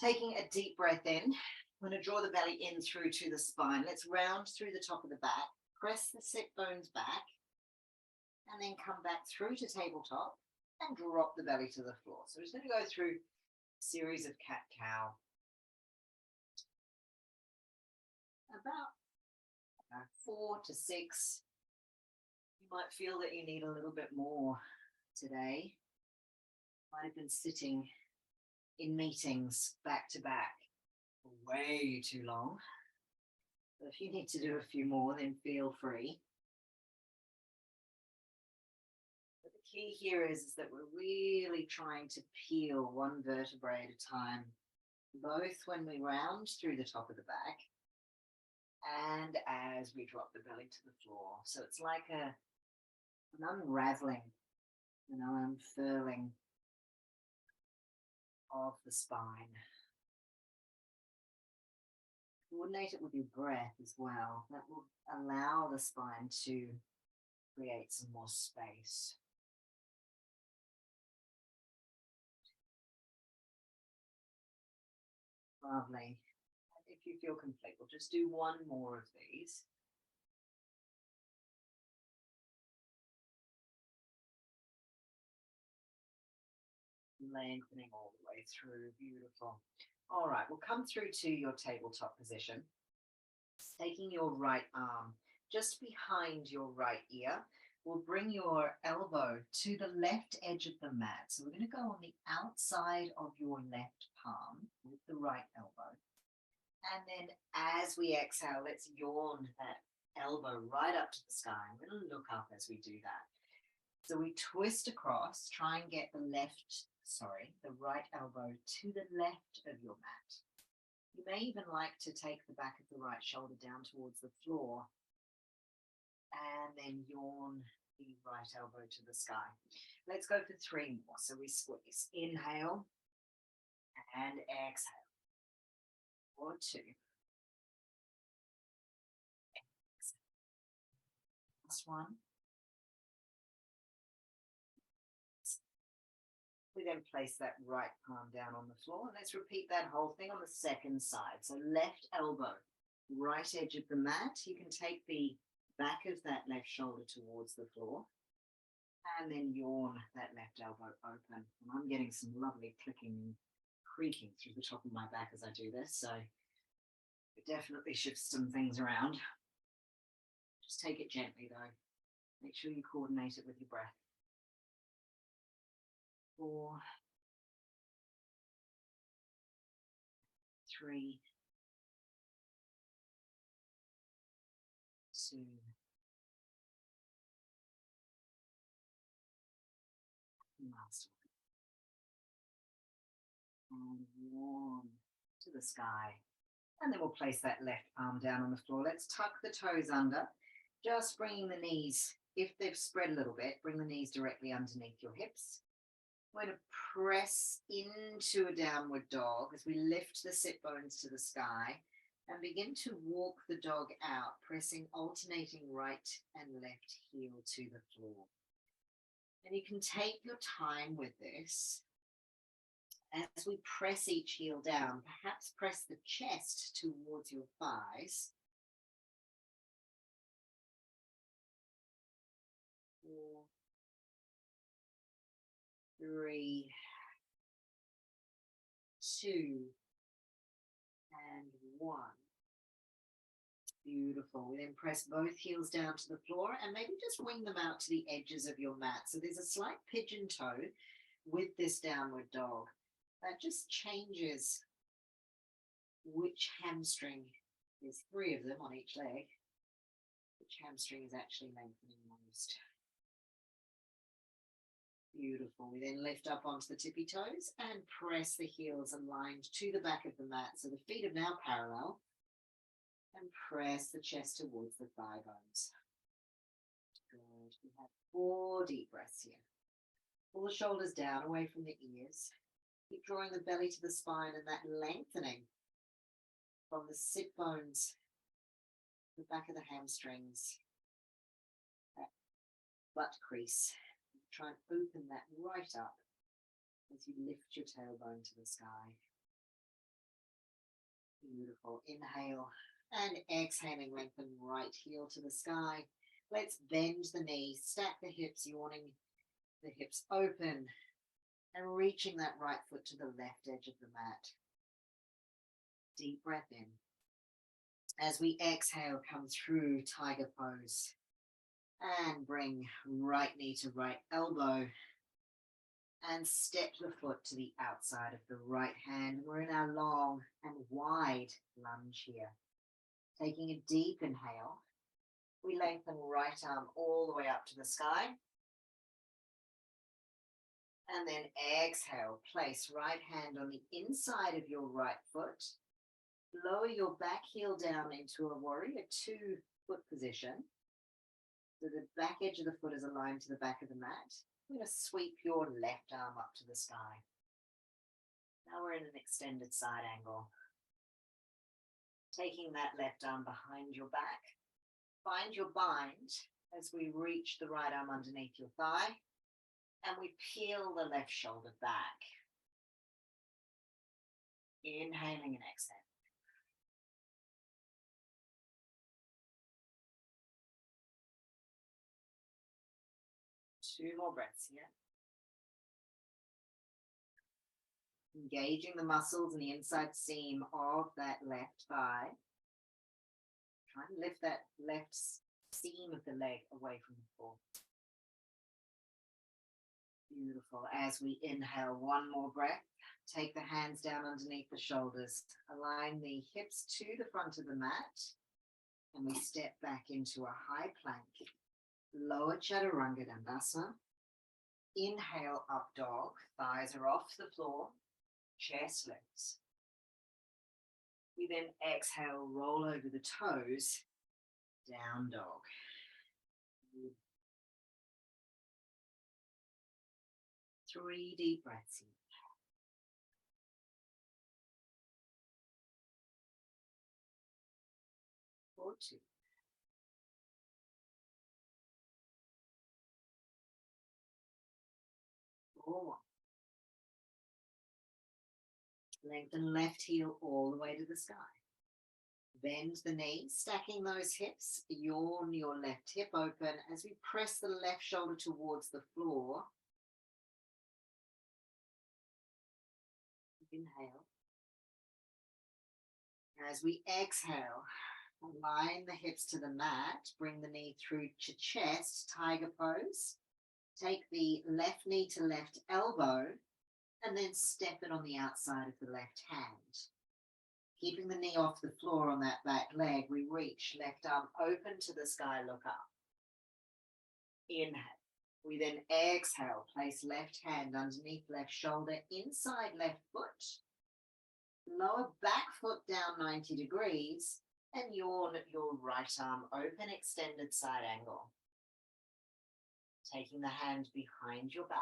Taking a deep breath in, I'm going to draw the belly in through to the spine. Let's round through the top of the back, press the sit bones back, and then come back through to tabletop and drop the belly to the floor. So we're just going to go through a series of cat-cow. About 4 to 6. You might feel that you need a little bit more today. Might have been sitting in meetings back to back for way too long. But if you need to do a few more, then feel free. But the key here is that we're really trying to peel one vertebrae at a time, both when we round through the top of the back and as we drop the belly to the floor. So it's like an unraveling, unfurling of the spine. Coordinate it with your breath as well. That will allow the spine to create some more space. Lovely. If you feel complete, we'll just do one more of these. Lengthening all the way through. Beautiful. All right, we'll come through to your tabletop position. Taking your right arm just behind your right ear, we'll bring your elbow to the left edge of the mat. So we're going to go on the outside of your left palm with the right elbow. And then as we exhale, let's yawn that elbow right up to the sky. I'm going to look up as we do that. So we twist across, try and get the right elbow to the left of your mat. You may even like to take the back of the right shoulder down towards the floor and then yawn the right elbow to the sky. Let's go for 3 more. So we squeeze. Inhale and exhale. Or 2. Exhale. Last one. We then place that right palm down on the floor, and let's repeat that whole thing on the second side. So left elbow, right edge of the mat. You can take the back of that left shoulder towards the floor, and then yawn that left elbow open. And I'm getting some lovely clicking and creaking through the top of my back as I do this, so it definitely shifts some things around. Just take it gently though. Make sure you coordinate it with your breath. 4, 3, 2, last one. And warm to the sky. And then we'll place that left arm down on the floor. Let's tuck the toes under, just bringing the knees, if they've spread a little bit, bring the knees directly underneath your hips. We're going to press into a downward dog as we lift the sit bones to the sky and begin to walk the dog out, pressing alternating right and left heel to the floor. And you can take your time with this. As we press each heel down, perhaps press the chest towards your thighs. 4, 3, 2, and 1. Beautiful. We then press both heels down to the floor and maybe just wing them out to the edges of your mat. So there's a slight pigeon toe with this downward dog. That just changes which hamstring. There's 3 of them on each leg. Which hamstring is actually lengthening most. Beautiful. We then lift up onto the tippy toes and press the heels aligned to the back of the mat. So the feet are now parallel. And press the chest towards the thigh bones. Good. We have 4 deep breaths here. Pull the shoulders down away from the ears. Keep drawing the belly to the spine and that lengthening from the sit bones, the back of the hamstrings, that butt crease. Try and open that right up as you lift your tailbone to the sky. Beautiful. Inhale and exhaling, lengthen right heel to the sky. Let's bend the knees, stack the hips, yawning the hips open and reaching that right foot to the left edge of the mat. Deep breath in. As we exhale, come through tiger pose and bring right knee to right elbow and step the foot to the outside of the right hand. We're in our long and wide lunge here. Taking a deep inhale, we lengthen right arm all the way up to the sky. And then exhale, place right hand on the inside of your right foot. Lower your back heel down into a warrior two foot position. So the back edge of the foot is aligned to the back of the mat. We're going to sweep your left arm up to the sky. Now we're in an extended side angle. Taking that left arm behind your back. Find your bind as we reach the right arm underneath your thigh. And we peel the left shoulder back. Inhaling and exhaling. Two more breaths here. Engaging the muscles in the inside seam of that left thigh. Try and lift that left seam of the leg away from the floor. Beautiful. As we inhale, one more breath. Take the hands down underneath the shoulders. Align the hips to the front of the mat. And we step back into a high plank. Lower chaturanga dandasana. Inhale, up dog. Thighs are off the floor. Chest lifts. We then exhale, roll over the toes. Down dog. 3 deep breaths in. 4, 2. 4, 1. Lengthen left heel all the way to the sky. Bend the knees, stacking those hips. Yawn your left hip open as we press the left shoulder towards the floor. Inhale. As we exhale, align the hips to the mat. Bring the knee through to chest, tiger pose. Take the left knee to left elbow and then step it on the outside of the left hand. Keeping the knee off the floor on that back leg, we reach left arm open to the sky, look up. Inhale. We then exhale, place left hand underneath left shoulder, inside left foot. Lower back foot down 90 degrees and yawn your right arm open, extended side angle. Taking the hand behind your back.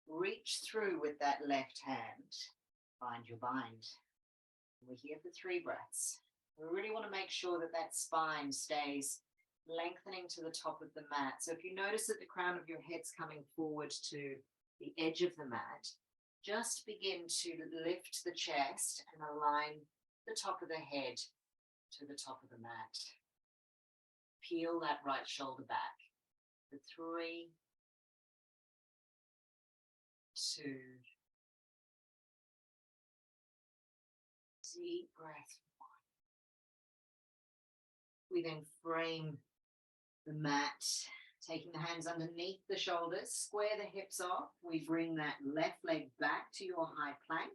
Reach through with that left hand. Find your bind. We're here for 3 breaths. We really want to make sure that that spine stays lengthening to the top of the mat. So if you notice that the crown of your head's coming forward to the edge of the mat, just begin to lift the chest and align the top of the head to the top of the mat. Peel that right shoulder back. For 3, 2, deep breath. 1. We then frame the mat, taking the hands underneath the shoulders, square the hips off. We bring that left leg back to your high plank.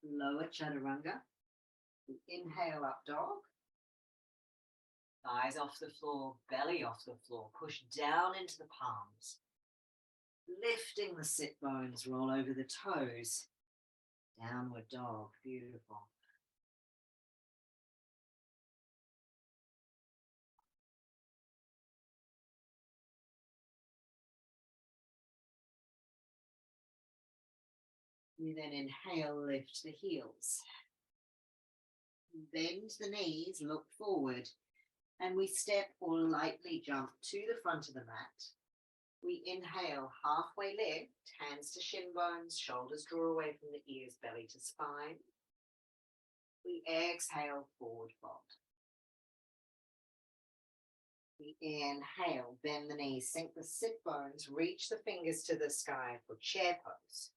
Lower chaturanga. We inhale, up dog. Thighs off the floor, belly off the floor. Push down into the palms. Lifting the sit bones, roll over the toes. Downward dog, beautiful. We then inhale, lift the heels. Bend the knees, look forward, and we step or lightly jump to the front of the mat. We inhale, halfway lift, hands to shin bones, shoulders draw away from the ears, belly to spine. We exhale, forward fold. We inhale, bend the knees, sink the sit bones, reach the fingers to the sky for chair pose.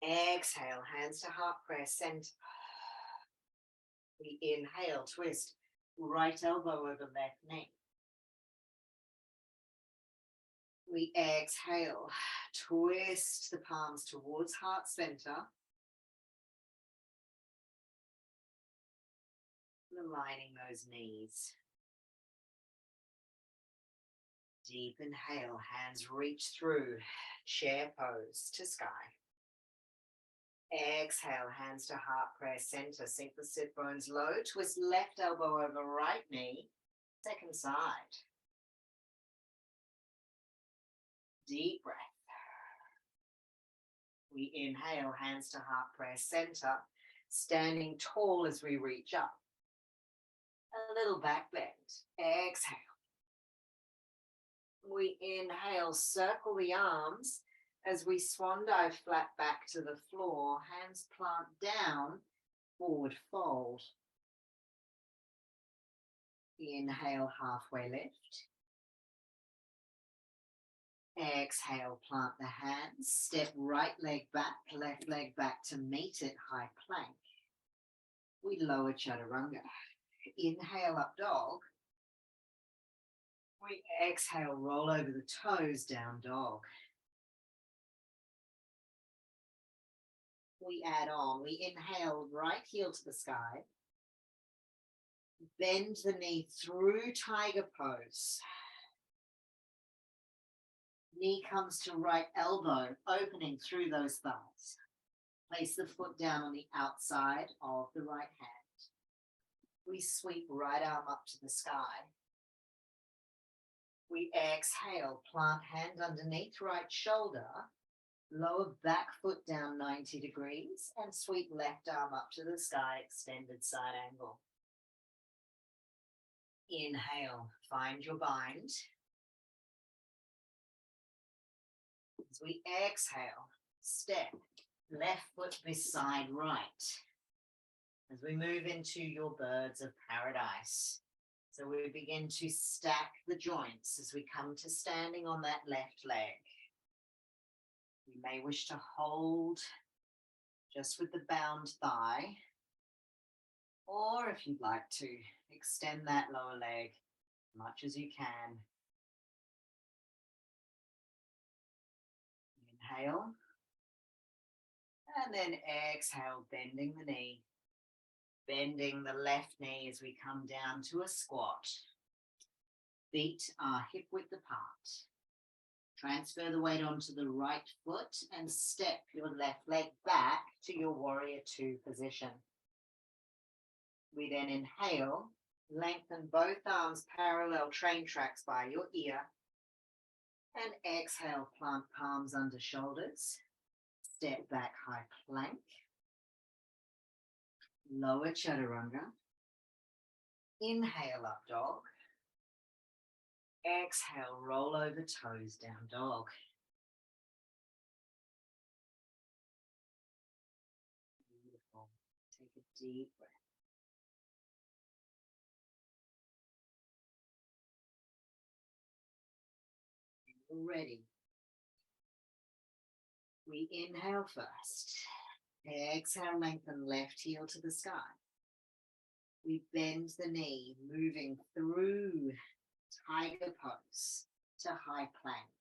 Exhale, hands to heart press, center. We inhale, twist, right elbow over left knee. We exhale, twist the palms towards heart center. Aligning those knees. Deep inhale, hands reach through, chair pose to sky. Exhale, hands to heart press, center, sink the sit bones low, twist left elbow over right knee, second side. Deep breath. We inhale, hands to heart press, center, standing tall as we reach up. A little back bend. Exhale. We inhale, circle the arms as we swan dive flat back to the floor, hands plant down, forward fold. Inhale, halfway lift. Exhale, plant the hands, step right leg back, left leg back to meet it, high plank. We lower chaturanga. Inhale, up dog. We exhale, roll over the toes, down dog. We add on. We inhale, right heel to the sky. Bend the knee through tiger pose. Knee comes to right elbow, opening through those thighs. Place the foot down on the outside of the right hand. We sweep right arm up to the sky. We exhale, plant hand underneath right shoulder, lower back foot down 90 degrees, and sweep left arm up to the sky, extended side angle. Inhale, find your bind. As we exhale, step left foot beside right. As we move into your birds of paradise. So we begin to stack the joints as we come to standing on that left leg. You may wish to hold just with the bound thigh, or if you'd like to, extend that lower leg as much as you can. Inhale, and then exhale, bending the knee. Bending the left knee as we come down to a squat. Feet are hip width apart. Transfer the weight onto the right foot and step your left leg back to your warrior two position. We then inhale, lengthen both arms parallel train tracks by your ear. And exhale, plant palms under shoulders. Step back, high plank. Lower chaturanga. Inhale, up dog. Exhale, roll over toes, down dog. Beautiful. Take a deep breath. When you're ready, we inhale first. Exhale, lengthen left heel to the sky. We bend the knee, moving through tiger pose to high plank.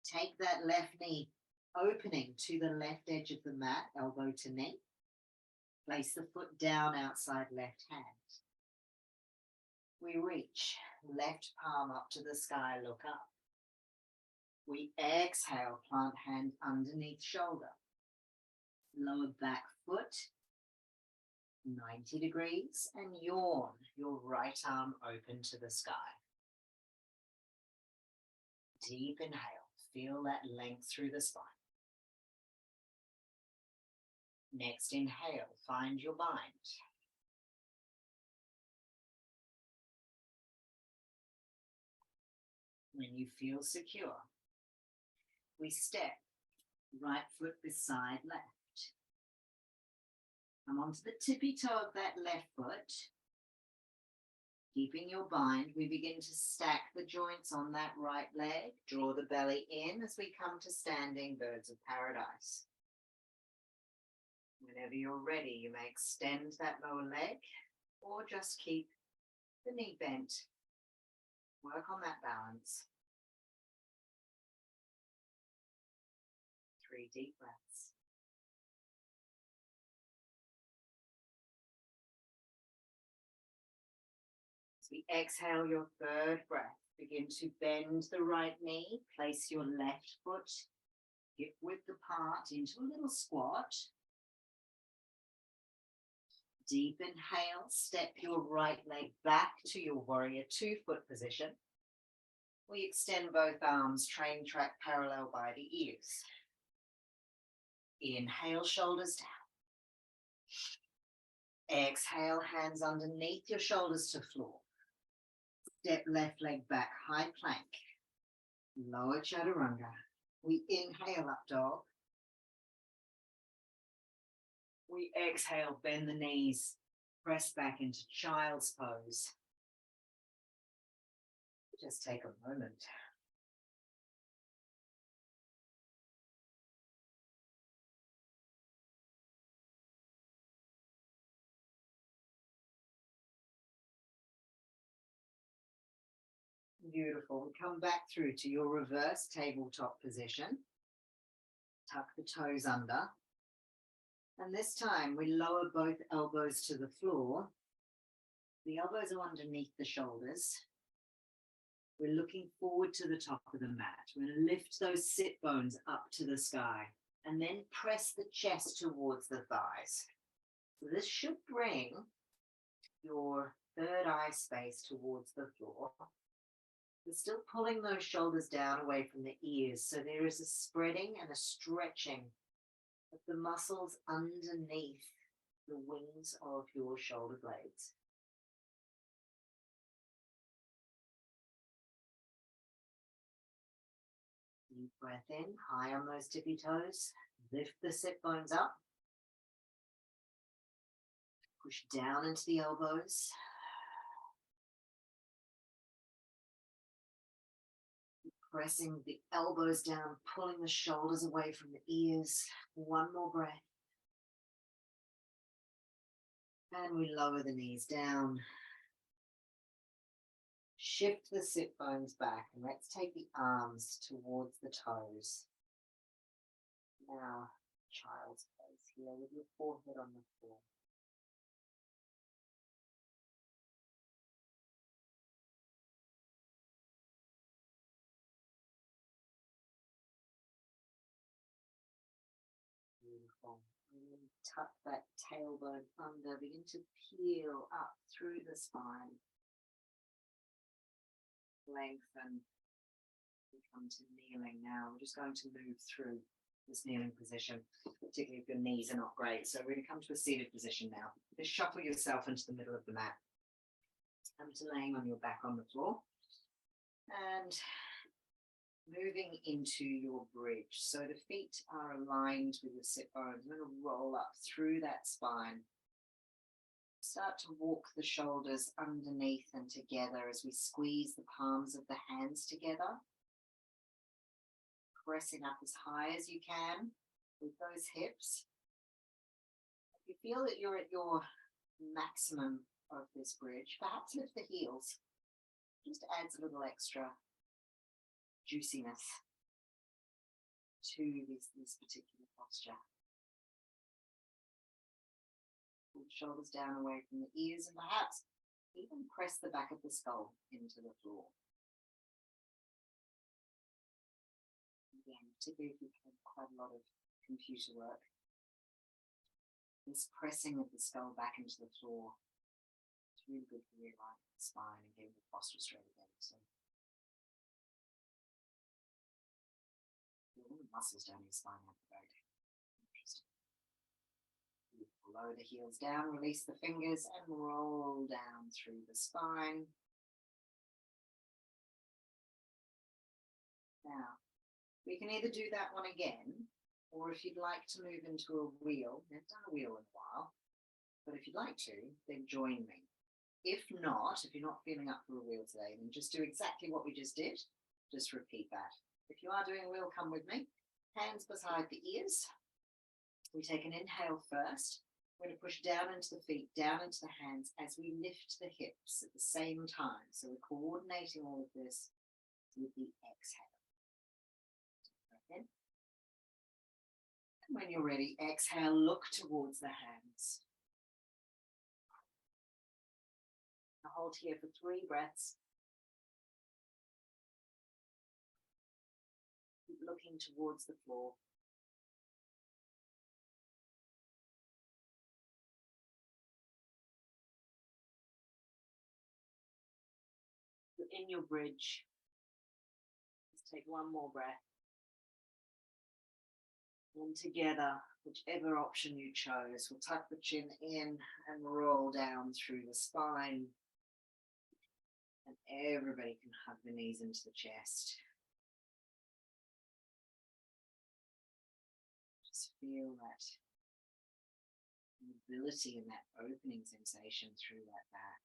Take that left knee, opening to the left edge of the mat, elbow to knee. Place the foot down outside left hand. We reach, left palm up to the sky, look up. We exhale, plant hand underneath shoulder. Lower back foot, 90 degrees, and yawn, your right arm open to the sky. Deep inhale, feel that length through the spine. Next inhale, find your bind. When you feel secure, we step right foot beside left. Come onto the tippy toe of that left foot. Keeping your bind, we begin to stack the joints on that right leg. Draw the belly in as we come to standing birds of paradise. Whenever you're ready, you may extend that lower leg or just keep the knee bent. Work on that balance. 3 deep breaths. As we exhale your third breath, begin to bend the right knee. Place your left foot hip width apart into a little squat. Deep inhale, step your right leg back to your warrior 2 foot position. We extend both arms, train track parallel by the ears. Inhale, shoulders down. Exhale, hands underneath your shoulders to floor. Step left leg back, high plank. Lower chaturanga. We inhale, up dog. We exhale, bend the knees, press back into child's pose. Just take a moment. Beautiful. We come back through to your reverse tabletop position. Tuck the toes under. And this time we lower both elbows to the floor. The elbows are underneath the shoulders. We're looking forward to the top of the mat. We're going to lift those sit bones up to the sky and then press the chest towards the thighs. So this should bring your third eye space towards the floor. We're still pulling those shoulders down away from the ears, so there is a spreading and a stretching of the muscles underneath the wings of your shoulder blades. Deep breath in, high on those tippy toes. Lift the sit bones up. Push down into the elbows. Pressing the elbows down, pulling the shoulders away from the ears. One more breath. And we lower the knees down. Shift the sit bones back and let's take the arms towards the toes. Now, child's pose here with your forehead on the floor. Beautiful. Really tuck that tailbone under, begin to peel up through the spine. Lengthen. We come to kneeling now. We're just going to move through this kneeling position, particularly if your knees are not great. So we're going to come to a seated position now. Just shuffle yourself into the middle of the mat. Come to laying on your back on the floor. And moving into your bridge. So the feet are aligned with the sit bones. I'm going to roll up through that spine. Start to walk the shoulders underneath and together as we squeeze the palms of the hands together. Pressing up as high as you can with those hips. If you feel that you're at your maximum of this bridge, perhaps lift the heels. Just adds a little extra juiciness to this particular posture. Pull the shoulders down away from the ears and perhaps even press the back of the skull into the floor. Again, particularly if you've had quite a lot of computer work, this pressing of the skull back into the floor is really good for realigning the spine and getting the posture straight again. So all the muscles down your spine are very interesting. Lower the heels down, release the fingers and roll down through the spine. Now, we can either do that one again, or if you'd like to move into a wheel, we've done a wheel in a while, But if you'd like to, then join me. If not, if you're not feeling up for a wheel today, then just do exactly what we just did. Just repeat that. If you are doing a wheel, come with me. Hands beside the ears. We take an inhale first. We're going to push down into the feet, down into the hands as we lift the hips at the same time. So we're coordinating all of this with the exhale. Breath in. And when you're ready, exhale, look towards the hands. Now hold here for 3 breaths. Keep looking towards the floor. You're in your bridge. Let's take one more breath. And together, whichever option you chose, we'll tuck the chin in and roll down through the spine. And everybody can hug the knees into the chest. Just feel that mobility and that opening sensation through that back.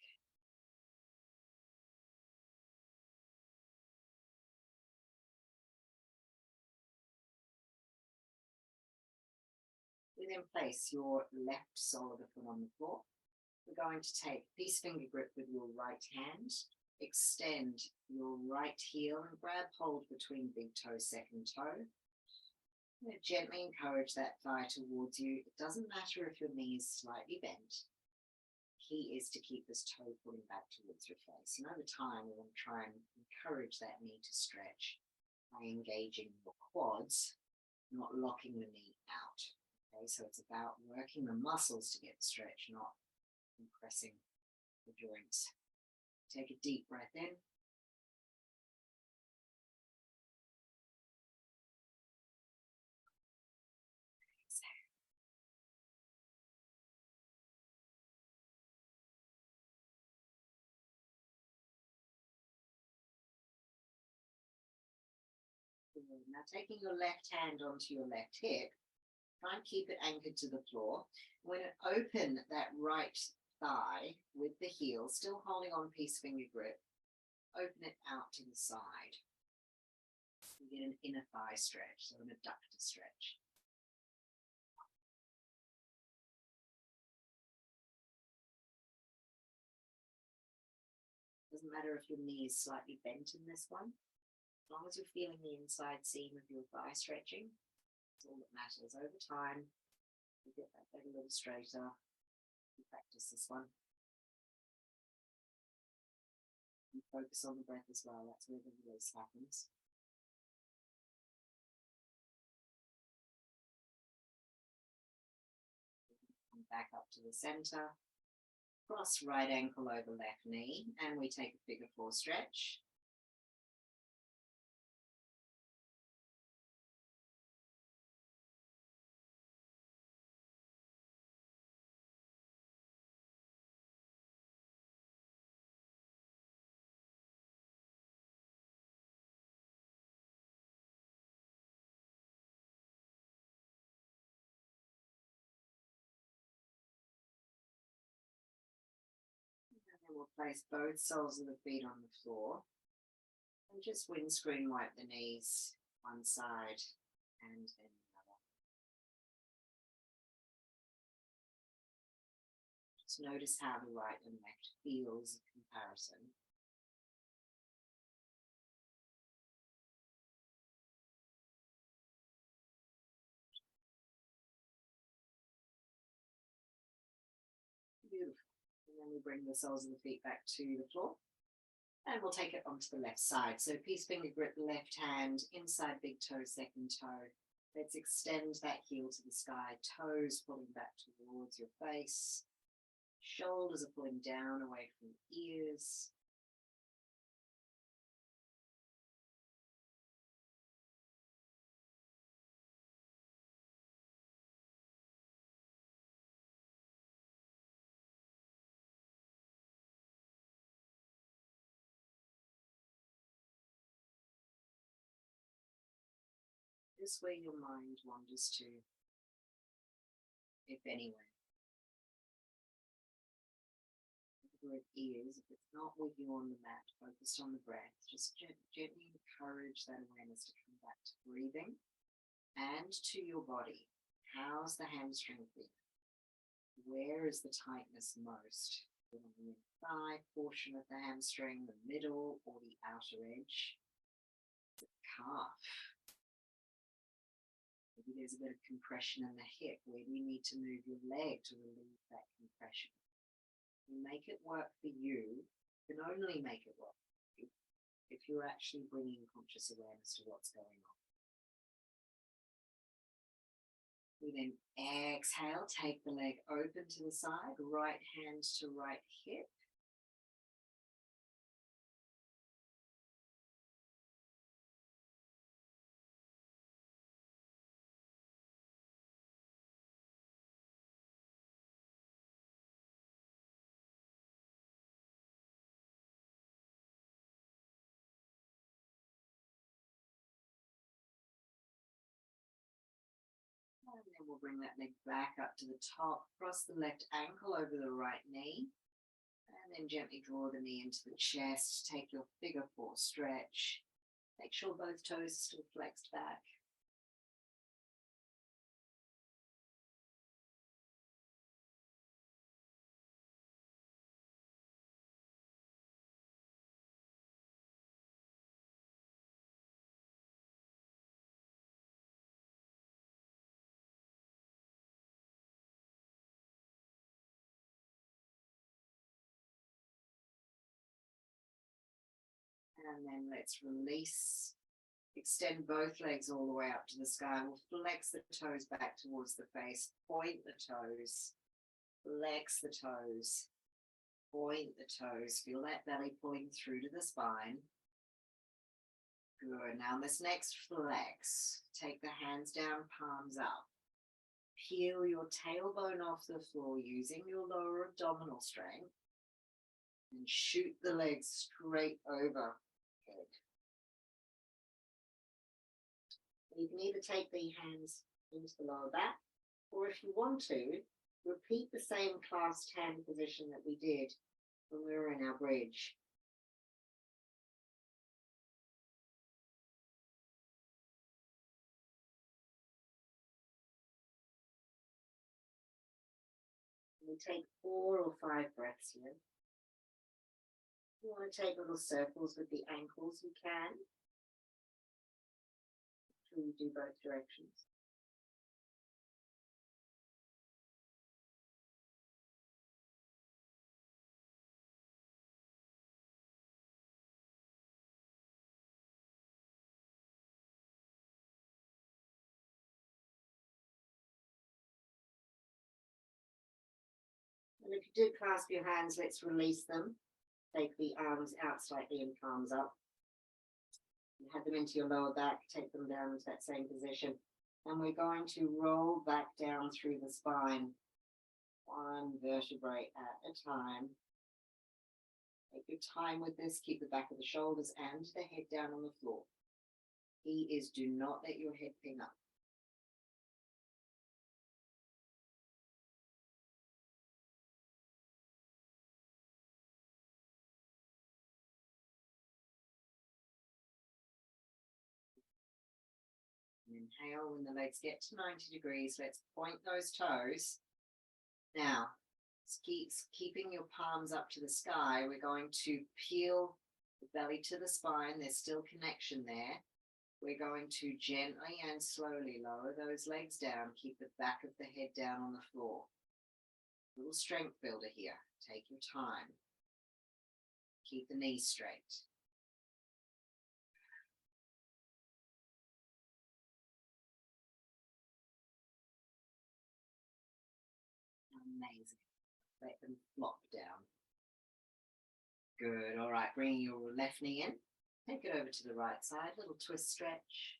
We then place your left sole of the foot on the floor. We're going to take peace finger grip with your right hand, extend your right heel and grab hold between big toe, second toe. Gently encourage that thigh towards you. It doesn't matter if your knee is slightly bent. Key is to keep this toe pulling back towards your face. And over time, we want to try and encourage that knee to stretch by engaging your quads, not locking the knee out. Okay, so it's about working the muscles to get the stretch, not compressing the joints. Take a deep breath in. Now taking your left hand onto your left hip, try and keep it anchored to the floor. We're going to open that right thigh with the heel, still holding on peace finger grip. Open it out to the side. You get an inner thigh stretch, so an adductor stretch. Doesn't matter if your knee is slightly bent in this one. As long as you're feeling the inside seam of your thigh stretching, that's all that matters. Over time, you get that leg a little straighter. You practice this one. You focus on the breath as well. That's where the release happens. Come back up to the center. Cross right ankle over left knee, and we take a figure 4 stretch. And we'll place both soles of the feet on the floor and just windscreen wipe the knees one side and then the other. Just notice how the right and left feels in comparison. Beautiful. And then we bring the soles of the feet back to the floor. And we'll take it onto the left side. So peace finger grip, left hand, inside big toe, second toe. Let's extend that heel to the sky, toes pulling back towards your face. Shoulders are pulling down away from the ears. Just where your mind wanders to, if anywhere. wherever it is. If it's not with you on the mat, focused on the breath, just gently encourage that awareness to come back to breathing and to your body. How's the hamstring feeling? Where is the tightness most? On the thigh portion of the hamstring, the middle, or the outer edge? The calf. Maybe there's a bit of compression in the hip. Where do you need to move your leg to relieve that compression? You make it work for you. You can only make it work for you if you're actually bringing conscious awareness to what's going on. We then exhale, take the leg open to the side, right hand to right hip. And then we'll bring that leg back up to the top, cross the left ankle over the right knee, and then gently draw the knee into the chest. Take your figure four stretch. Make sure both toes are still flexed back. And then let's release. Extend both legs all the way up to the sky. We'll flex the toes back towards the face. Point the toes. Flex the toes. Point the toes. Feel that belly pulling through to the spine. Good. Now this next flex. Take the hands down, palms up. Peel your tailbone off the floor using your lower abdominal strength. And shoot the legs straight overhead. You can either take the hands into the lower back, or if you want to, repeat the same clasped hand position that we did when we were in our bridge. We take 4 or 5 breaths here. If you want to take little circles with the ankles, you can. Make sure you do both directions. And if you do clasp your hands, let's release them. Take the arms out slightly and palms up. You head them into your lower back, take them down into that same position. And we're going to roll back down through the spine, one vertebrae at a time. Take your time with this. Keep the back of the shoulders and the head down on the floor. Key is do not let your head ping up. Inhale, when the legs get to 90 degrees, let's point those toes. Now, keeping your palms up to the sky, we're going to peel the belly to the spine. There's still connection there. We're going to gently and slowly lower those legs down. Keep the back of the head down on the floor. Little strength builder here. Take your time. Keep the knees straight. Amazing. Let them flop down. Good. All right. Bringing your left knee in. Take it over to the right side. Little twist stretch.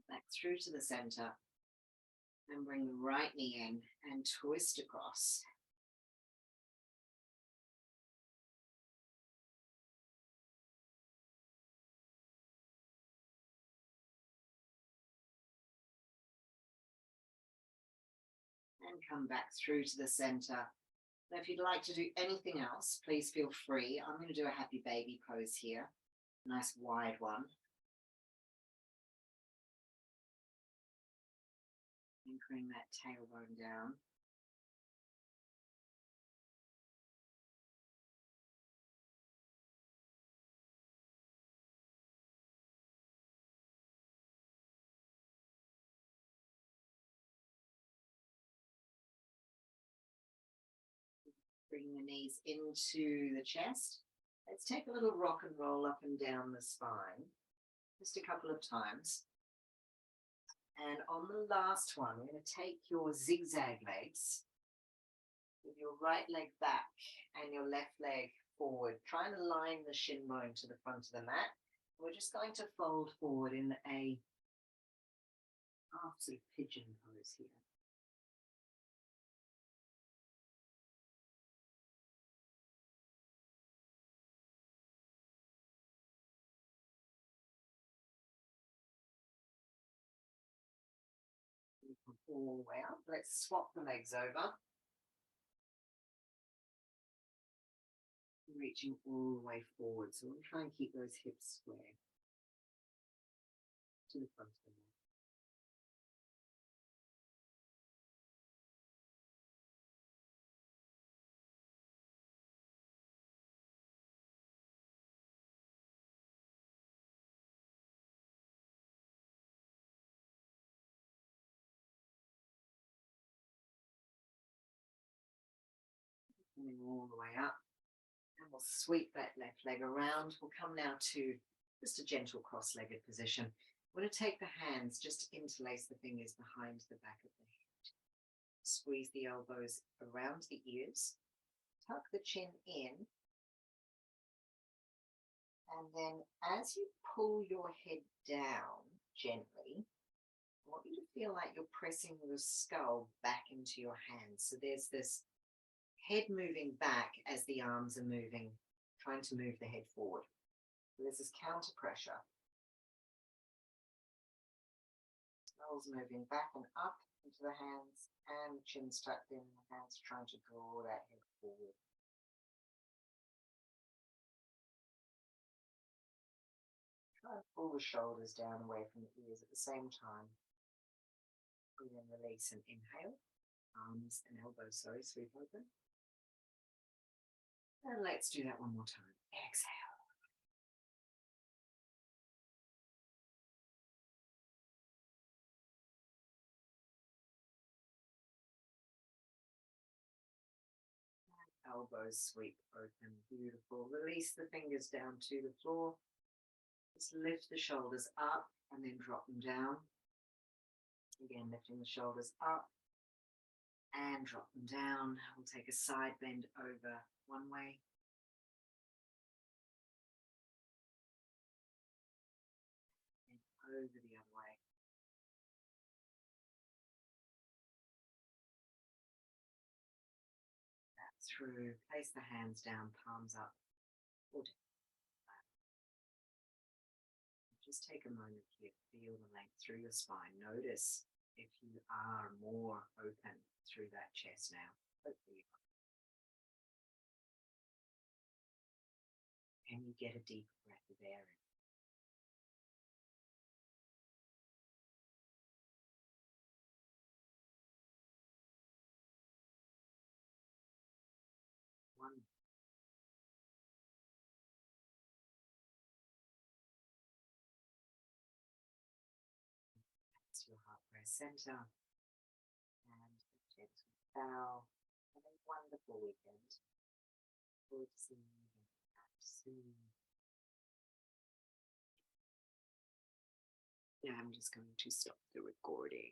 Back through to the center. And bring the right knee in and twist across. And come back through to the center. Now, if you'd like to do anything else, please feel free. I'm going to do a happy baby pose here. Nice wide one. Anchoring that tailbone down. Bring the knees into the chest. Let's take a little rock and roll up and down the spine. Just a couple of times. And on the last one, we're going to take your zigzag legs with your right leg back and your left leg forward. Try and align the shin bone to the front of the mat. We're just going to fold forward in a half sort of pigeon pose here. All the way up. Let's swap the legs over. Reaching all the way forward. So we'll try and keep those hips square to the front of the mat. Coming all the way up. And we'll sweep that left leg around. We'll come now to just a gentle cross-legged position. We're going to take the hands, just interlace the fingers behind the back of the head. Squeeze the elbows around the ears. Tuck the chin in. And then as you pull your head down gently, I want you to feel like you're pressing the skull back into your hands. So there's this head moving back as the arms are moving, trying to move the head forward. So there's this counter pressure. Skull's moving back and up into the hands, and chin's tucked in, the hands trying to draw that head forward. Try and pull the shoulders down away from the ears at the same time. Breathe in, release, and inhale. Arms and elbows, sweep open. And let's do that one more time. Exhale. And elbows sweep open. Beautiful. Release the fingers down to the floor. Just lift the shoulders up and then drop them down. Again, lifting the shoulders up and drop them down. We'll take a side bend over one way. And over the other way. That through. Place the hands down, palms up. Just take a moment here to feel the length through your spine. Notice if you are more open through that chest now. Hopefully you are. And you get a deep breath of air in. One. That's your heart press center. And a gentle bow. Have a wonderful weekend. Forward to seeing you again soon. Now I'm just going to stop the recording.